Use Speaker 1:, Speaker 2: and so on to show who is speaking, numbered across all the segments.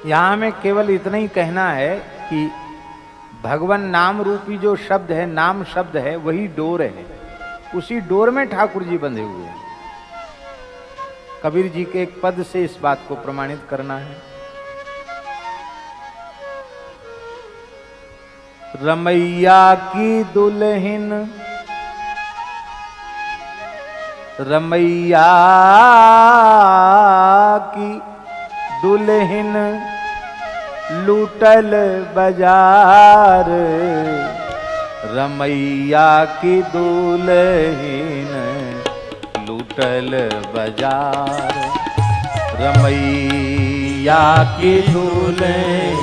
Speaker 1: यहाँ में केवल इतना ही कहना है कि भगवान नाम रूपी जो शब्द है, नाम शब्द है, वही डोर है। उसी डोर में ठाकुर जी बंधे हुए हैं। कबीर जी के एक पद से इस बात को प्रमाणित करना है। रमैया की दुल्हन, रमैया की दुल्हन लूटल बाजार, रमैया की दुल्हन लूटल बाजार, रमैया की दुल्हन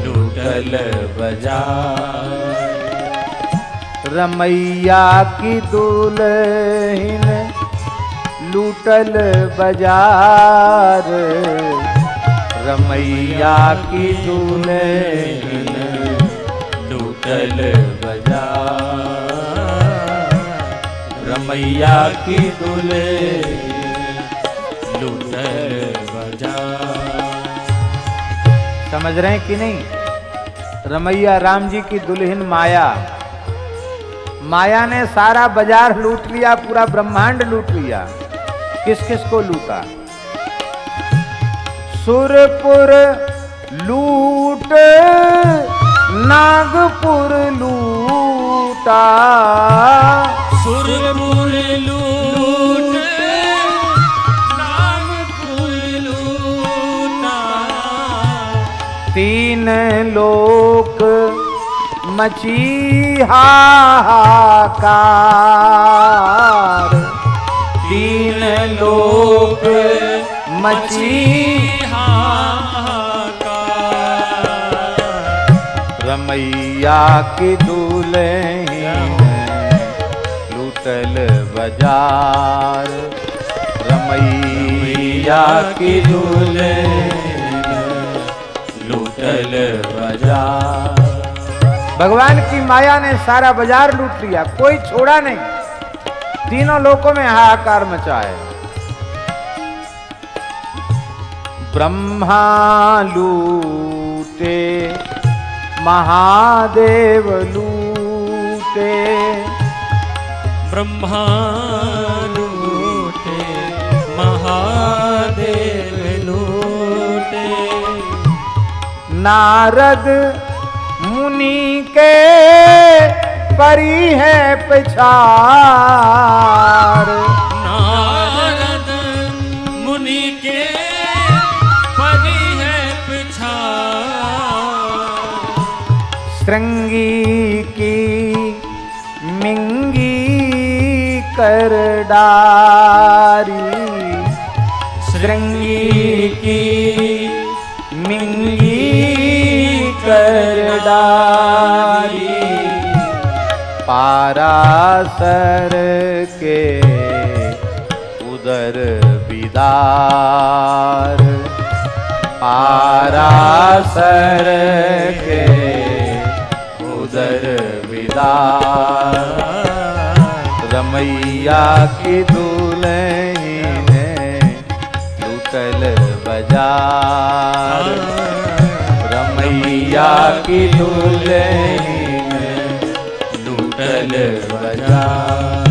Speaker 1: लूटल बाजार, रमैया की दुल्हन लूटल बाजार, रमैया की दुल्हन लूटल बाजार, रमैया की दुल्हन लूटल बाजार। समझ रहे हैं कि नहीं? रमैया राम जी की दुल्हन माया, माया ने सारा बाजार लूट लिया, पूरा ब्रह्मांड लूट लिया। किस किस को लूटा? सुरपुर लूट, नागपुर लूटा,
Speaker 2: सुरपुर लूट, नागपुर लूटा,
Speaker 1: तीन लोक मची हाहाकार, तीन लोक मची हाहाकार, रमैया की दुल्हन लूटल बाजार, रमैया की दुल्हन लूटल बाजार। भगवान की माया ने सारा बाजार लूट लिया, कोई छोड़ा नहीं। तीनों लोकों में हाहाकार मचा है। ब्रह्मा लूटे, महादेव लूटे,
Speaker 2: ब्रह्मा लूटे, महादेव लूटे,
Speaker 1: नारद मुनि के परी है पछार,
Speaker 2: नारद मुनि के परी है पछार,
Speaker 1: श्रृंगी की मिंगी कर डारी, श्रृंगी की मिंगी कर डारी, पारासर के उदर बिदार, पारासर के उदर बिदार, रमैया की दुल्हन लूटल बाजार, रमैया की दुल्हन लूटल बाजार।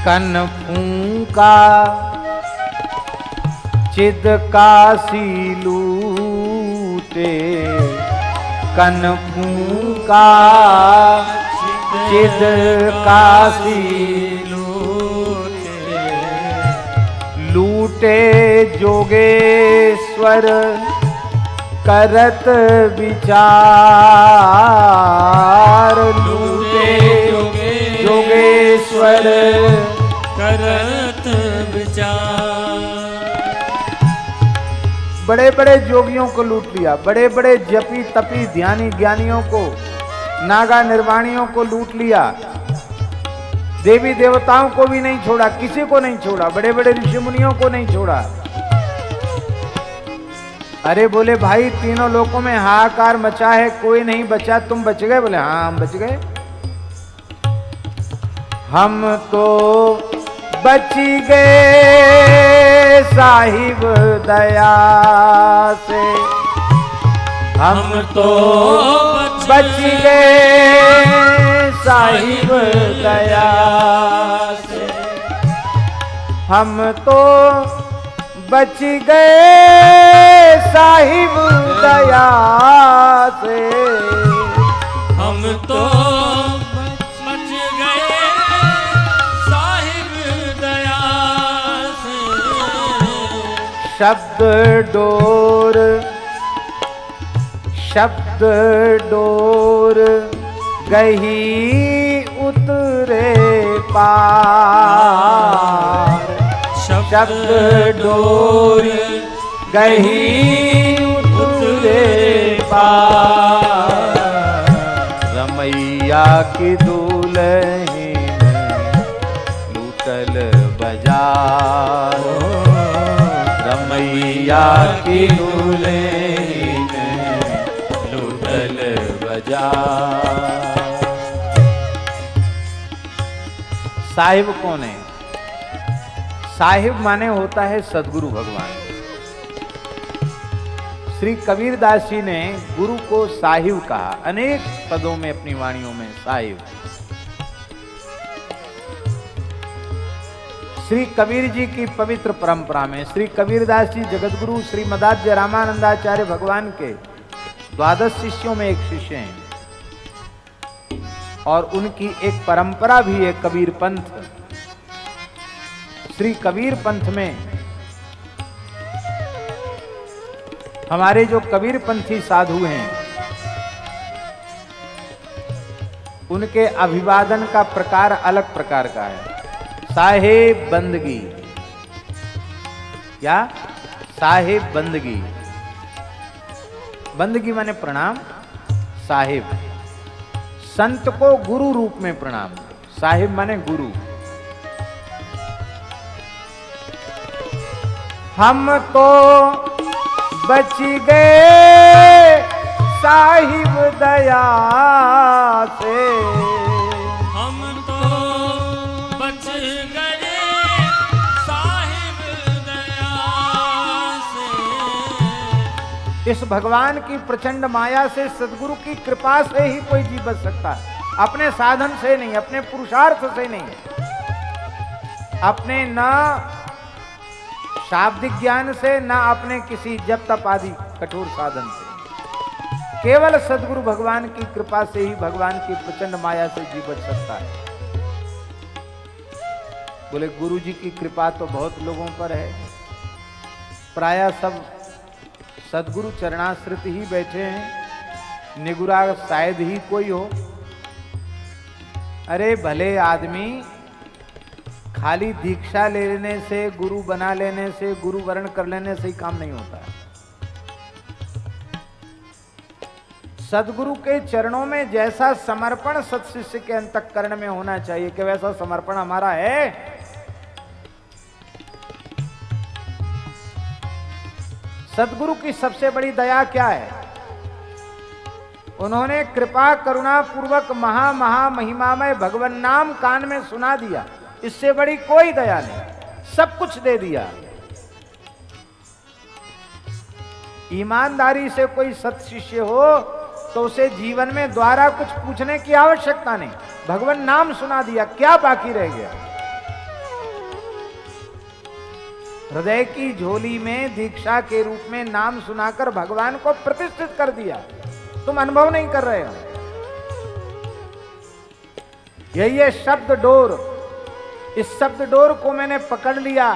Speaker 1: कन फूंका चिद काशी लूटे, कन फूंका चिद काशी लूटे, लूटे जोगेश्वर करत विचार, लूटे जोगेश्वर
Speaker 2: करत विचार।
Speaker 1: बड़े बड़े जोगियों को लूट लिया, बड़े बड़े जपी तपी ध्यानी ज्ञानियों को, नागा निर्वाणियों को लूट लिया। देवी देवताओं को भी नहीं छोड़ा, किसी को नहीं छोड़ा, बड़े बड़े ऋषि मुनियों को नहीं छोड़ा। अरे बोले भाई तीनों लोकों में हाहाकार मचा है, कोई नहीं बचा, तुम बच गए? बोले हाँ हम बच गए। हम तो बची गए साहिब दया से, हम तो बच गए साहिब दया से, हम तो बच गए साहिब दया से,
Speaker 2: हम तो बच गए साहिब दया से।
Speaker 1: शब्द डोर गही उतरे पार, शब्द डोर गही उतरे पार, रमैया की दुल्हन लूटल बाजार, रमैया की दुल्हन लूटल बाजार। साहिब कौन है? साहिब माने होता है सदगुरु भगवान। श्री कबीरदास जी ने गुरु को साहिब कहा अनेक पदों में अपनी वाणियों में। साहिब श्री कबीर जी की पवित्र परंपरा में श्री कबीरदास जी जगतगुरु श्री मदाध्य रामानंदाचार्य भगवान के 12 शिष्यों में एक शिष्य हैं और उनकी एक परंपरा भी है कबीर पंथ। श्री कबीर पंथ में हमारे जो कबीर पंथी साधु हैं उनके अभिवादन का प्रकार अलग प्रकार का है। साहेब बंदगी, क्या? साहेब बंदगी। बंदगी माने प्रणाम। साहिब संत को गुरु रूप में प्रणाम। साहिब माने गुरु। हम तो बच गए साहिब दया से,
Speaker 2: हम तो बच गए साहिब दया से।
Speaker 1: इस भगवान की प्रचंड माया से, सदगुरु की कृपा से ही कोई जीव बच सकता है। अपने साधन से नहीं, अपने पुरुषार्थ से नहीं, अपने ना शाब्दिक ज्ञान से, ना अपने किसी जप तप आदि कठोर साधन से, केवल सदगुरु भगवान की कृपा से ही भगवान की प्रचंड माया से जीव बच सकता है। बोले गुरु जी की कृपा तो बहुत लोगों पर है, प्रायः सब सदगुरु चरणाश्रित ही बैठे हैं, निगुरा शायद ही कोई हो। अरे भले आदमी खाली दीक्षा ले लेने से, गुरु बना लेने से, गुरु वर्ण कर लेने से ही काम नहीं होता है। सदगुरु के चरणों में जैसा समर्पण सत्शिष्य के अंतःकरण में होना चाहिए, कि वैसा समर्पण हमारा है। सदगुरु की सबसे बड़ी दया क्या है? उन्होंने कृपा करुणा पूर्वक महा महा महिमामय भगवान नाम कान में सुना दिया। इससे बड़ी कोई दया नहीं, सब कुछ दे दिया। ईमानदारी से कोई सत्शिष्य हो तो उसे जीवन में द्वारा कुछ पूछने की आवश्यकता नहीं, भगवान नाम सुना दिया, क्या बाकी रह गया? हृदय की झोली में दीक्षा के रूप में नाम सुनाकर भगवान को प्रतिष्ठित कर दिया। तुम अनुभव नहीं कर रहे हो। यही है शब्द डोर। इस शब्द डोर को मैंने पकड़ लिया।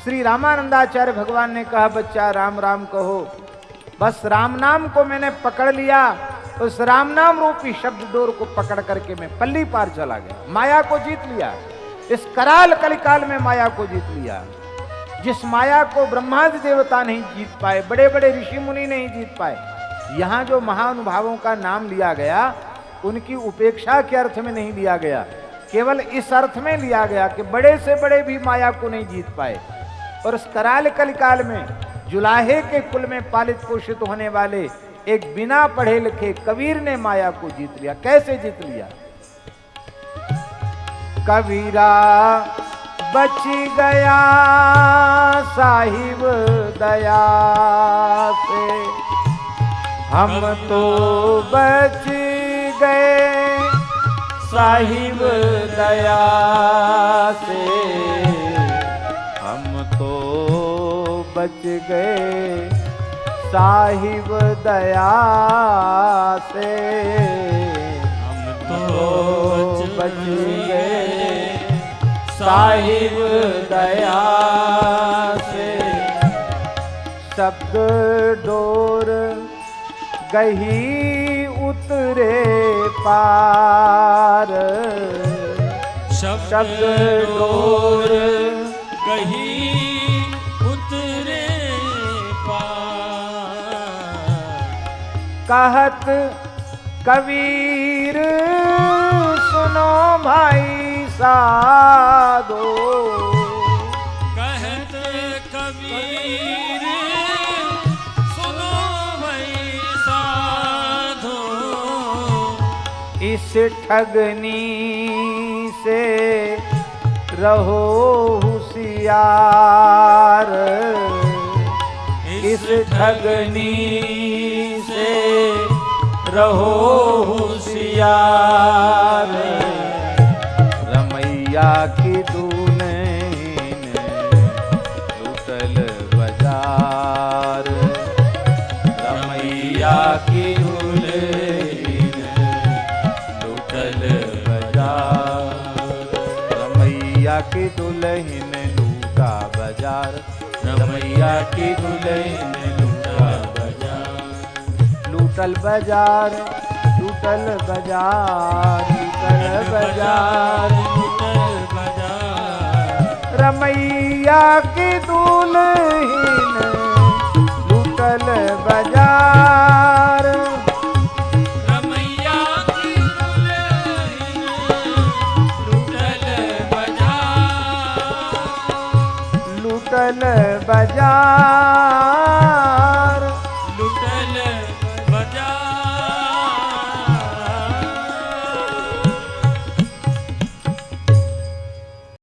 Speaker 1: श्री रामानंदाचार्य भगवान ने कहा, बच्चा राम राम कहो। बस राम नाम को मैंने पकड़ लिया। उस राम नाम रूपी शब्द डोर को पकड़ करके मैं पल्ली पार चला गया, माया को जीत लिया। इस कराल कलिकाल में माया को जीत लिया, जिस माया को ब्रह्मादि देवता नहीं जीत पाए, बड़े बड़े ऋषि मुनि नहीं जीत पाए। यहाँ जो महानुभावों का नाम लिया गया, उनकी उपेक्षा के अर्थ में नहीं लिया गया, केवल इस अर्थ में लिया गया कि बड़े से बड़े भी माया को नहीं जीत पाए। और उस कराल कलिकाल में जुलाहे के कुल में पालित पोषित होने वाले एक बिना पढ़े लिखे कबीर ने माया को जीत लिया। कैसे जीत लिया? कबीरा बच गया साहिब दया से, हम तो बच गए साहिब दया से, हम तो बच गए साहिब दया से,
Speaker 2: हम तो
Speaker 1: बच गए साहिब दया से। शब्द डोर गही उतरे पार,
Speaker 2: शब्द डोर गही उतरे पार।
Speaker 1: कहत कबीर सुनो भाई साधो,
Speaker 2: कहत कबीर सुनो भाई साधो,
Speaker 1: इस ठगनी से रहो होशियार, इस ठगनी से रहो होशियार। रमैया की दुल्हन लुटल बाजार, रमैया की दुल्हन लुटल बाजार, रमैया की दुल्हन लूटा बाजार, रमैया की दुल्हन लूटा बाजार। लूटल बाजार, लूटल बाजार, लूटल बाजार,
Speaker 2: लूटल बाजार।
Speaker 1: रमैया की दुल्हन लूटल बाजार,
Speaker 2: रमैया की दुल्हन लूटल बाजार,
Speaker 1: लूटल बाजार।